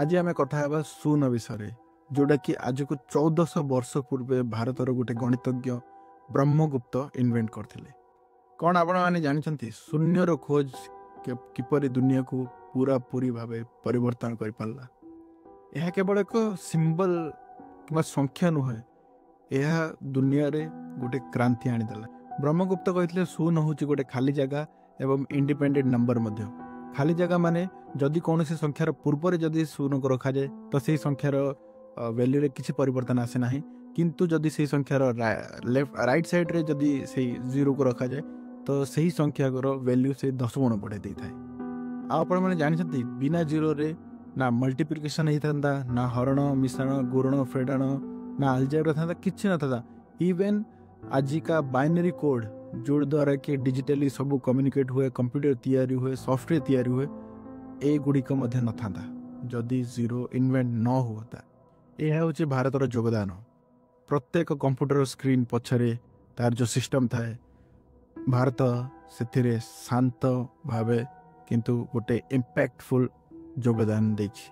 आज आम कथा हेबा शून्य विषय जोटा कि आज को 1400 वर्ष पूर्वे भारतर गोटे गणितज्ञ ब्रह्मगुप्त इन्वेंट करथिले। कौन आपण माने जानछंती शून्यर खोज किपरि दुनिया को पूरा पूरी भावे परिवर्तन कर पाला। यह केवल एक सिंबल कि संख्या नुहे, यह दुनिया रे गोटे क्रांति आनीदेला। ब्रह्मगुप्त कहते शून्य हूँ गोटे खाली जगह एवं इंडिपेंडेंट नंबर मध्य। खाली जगह माने जदि कौन सी संख्यार पूर्व जदि शून्य को रखा जाए तो सही संख्यार वैल्यू रे किसी परिवर्तन आसे ना, किंतु जदि सही संख्यार लेफ्ट राइट साइड रे जदि सही जीरो को रखा जाए तो सही संख्या वैल्यू से 10 गुण बढ़ाई दे थाए। आपण मैंने जानते बिना जीरो रे ना मल्टीप्लिकेशन होता ना हरण मिश्रण गुणन फेड़ाण ना अलजेब्रा था किसी न था। इवेन आज का बाइनरी कोड जो द्वारा कि डिजिटली सब कम्युनिकेट हुए, कंप्यूटर तैयारी हुए, सॉफ्टवेयर तैयारी हुए, ए गुड़िक न था जदि जीरो इन्वेंट न होता। यह हूँ भारतर योगदान। प्रत्येक कंप्यूटर स्क्रीन पछरे तार जो सिस्टम थाए भारत से शांत भावे किंतु गोटे इम्पैक्टफुल योगदान देछि।